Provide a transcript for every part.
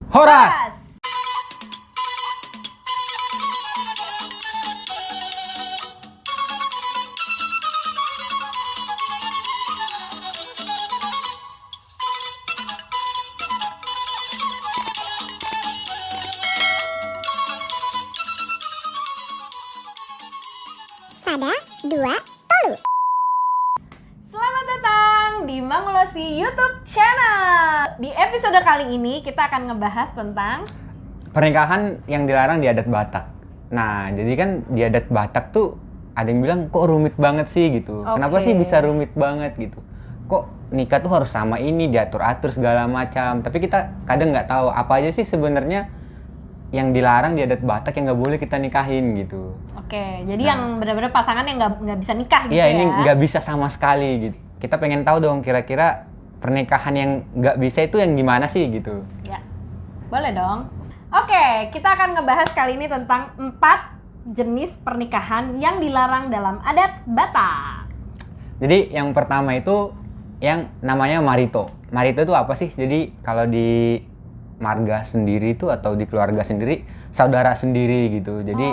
Horas! Sada, dua, tolu. Selamat datang di Mangulosi YouTube Channel. Di episode kali ini kita akan ngebahas tentang Pernikahan yang dilarang di adat Batak. Nah, jadi kan di adat Batak tuh ada yang bilang kok rumit banget sih gitu. Kenapa Oke. sih bisa rumit banget gitu? Kok nikah tuh harus sama ini, diatur-atur segala macam. Tapi kita kadang nggak tahu apa aja sih sebenarnya yang dilarang di adat Batak yang nggak boleh kita nikahin gitu. Oke, jadi Nah. yang benar-benar pasangan yang nggak bisa nikah gitu Iya, ya. ini nggak bisa sama sekali gitu. Kita pengen tahu dong kira-kira pernikahan yang nggak bisa itu yang gimana sih gitu. Ya, boleh dong. Oke, kita akan ngebahas kali ini tentang 4 jenis pernikahan yang dilarang dalam adat Batak. Jadi yang pertama itu yang namanya marito. Marito itu apa sih? Jadi kalau di marga sendiri itu atau di keluarga sendiri, saudara sendiri gitu. Jadi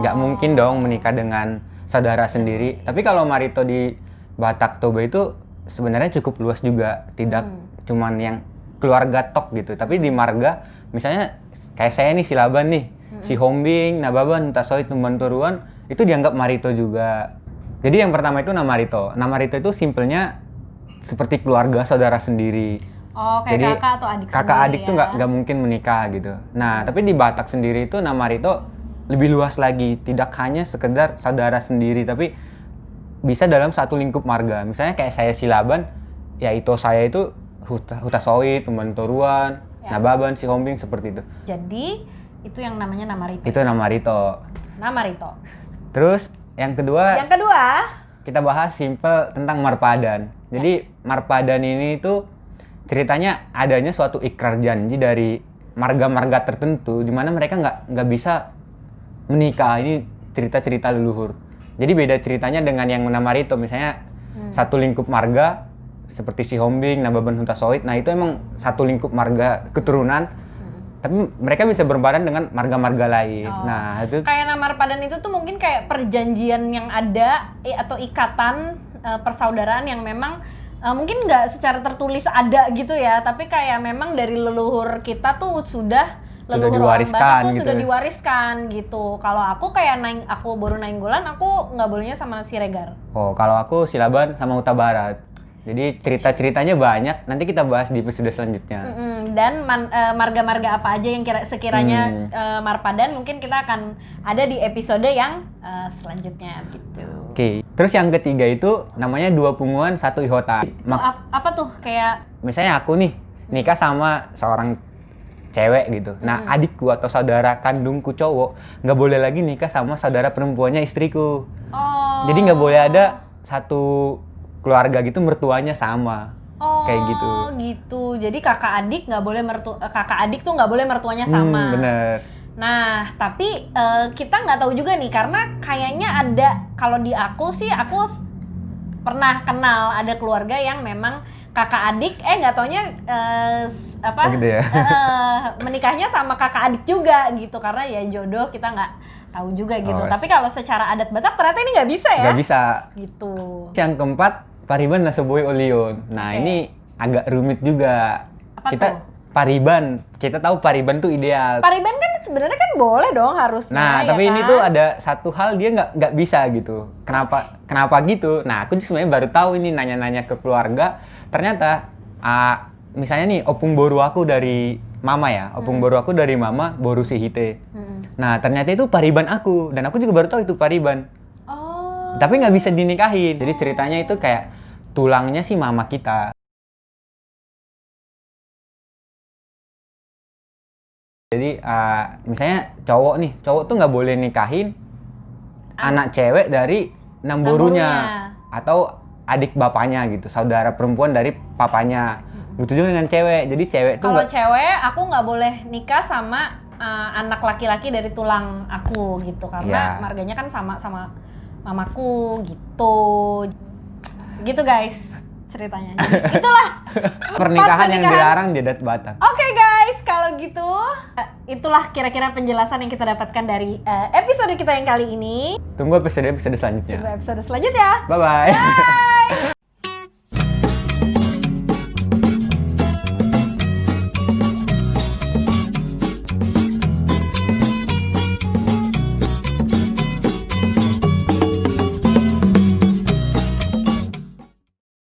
nggak mungkin dong menikah dengan saudara sendiri. Tapi kalau marito di Batak Toba itu sebenarnya cukup luas juga. Tidak cuman yang keluarga tok gitu. Tapi di marga misalnya kayak saya nih Silaban nih, si Hombing, Nababan, Tasoit, Tumbanturuan itu dianggap marito juga. Jadi yang pertama itu namarito. Namarito itu simpelnya seperti keluarga saudara sendiri. Oh, kayak Jadi, kakak atau adik Kakak sendiri adik tuh ya. nggak mungkin menikah gitu. Nah, tapi di Batak sendiri itu namarito lebih luas lagi. Tidak hanya sekedar saudara sendiri, tapi bisa dalam satu lingkup marga. Misalnya kayak saya Silaban, ya itu saya itu Hutasoit, Tumbanturuan, Ya. Nababan, si Hombing seperti itu. Jadi itu yang namanya namarito. Itu namarito. Namarito. Terus yang kedua Yang kedua, kita bahas simple tentang marpadan. Jadi marpadan ini tuh ceritanya adanya suatu ikrar janji dari marga-marga tertentu di mana mereka nggak bisa menikah. Ini cerita-cerita leluhur. Jadi beda ceritanya dengan yang namarito. Misalnya satu lingkup marga seperti si Hombing, Nababan, Hutasoit. Nah itu emang satu lingkup marga keturunan. Tapi mereka bisa berbadan dengan marga-marga lain. Oh. Nah itu kayak namar padan itu tuh mungkin kayak perjanjian yang ada atau ikatan persaudaraan yang memang mungkin nggak secara tertulis ada gitu ya, tapi kayak memang dari leluhur kita tuh sudah leluhur orang diwariskan Batak tuh gitu sudah ya. diwariskan gitu. Kalau aku kayak aku baru Nainggolan, aku nggak bolehnya sama Siregar. Oh, kalau aku Silaban sama Huta Barat. Jadi cerita-ceritanya banyak. Nanti kita bahas di episode selanjutnya. Dan marga-marga apa aja yang sekiranya marpadan mungkin kita akan ada di episode yang selanjutnya gitu. Oke. Terus yang ketiga itu namanya dua punguan satu ihota. Tuh, apa tuh kayak Misalnya aku nih nikah sama seorang cewek gitu. Nah, adikku atau saudara kandungku cowok nggak boleh lagi nikah sama saudara perempuannya istriku. Jadi nggak boleh ada satu keluarga gitu mertuanya sama. Kayak gitu. Oh gitu. Jadi kakak adik nggak boleh kakak adik tuh nggak boleh mertuanya sama. Bener. Nah tapi kita nggak tahu juga nih karena kayaknya ada, kalau di aku sih aku pernah kenal ada keluarga yang memang kakak adik nggak taunya Oh, gitu ya? menikahnya sama kakak adik juga gitu karena ya jodoh kita nggak tahu juga gitu. Oh, Tapi kalau secara adat Batak ternyata ini nggak bisa ya? Nggak bisa. Gitu. Yang keempat, pariban nasaboi olion. Nah, Oke. ini agak rumit juga. Apa kita tuh? pariban. Kita tahu pariban tuh ideal. Pariban kan sebenarnya kan boleh dong harusnya. Nah, ya tapi ini kan? tuh ada satu hal dia nggak bisa gitu. Kenapa gitu? Nah, aku sebenarnya baru tahu ini nanya-nanya ke keluarga. Ternyata misalnya nih opung boru aku dari mama ya. Opung boru aku dari mama boru sihite. Nah, ternyata itu pariban aku dan aku juga baru tahu itu pariban. Oh. Tapi nggak bisa dinikahin. Jadi ceritanya itu kayak tulangnya si mama kita. Jadi misalnya cowok tuh nggak boleh nikahin anak cewek dari namborunya atau adik bapaknya gitu, saudara perempuan dari papanya. Begitu juga dengan cewek. Jadi cewek tuh Kalau nggak. cewek aku nggak boleh nikah sama anak laki-laki dari tulang aku gitu karena Iya. marganya kan sama mamaku gitu. Gitu guys ceritanya. Jadi, itulah Pernikahan yang dilarang di adat Batak. Oke guys, kalau gitu Itulah kira-kira penjelasan yang kita dapatkan dari episode kita yang kali ini. Tunggu episode selanjutnya. Tunggu episode selanjutnya. Bye-bye. Bye.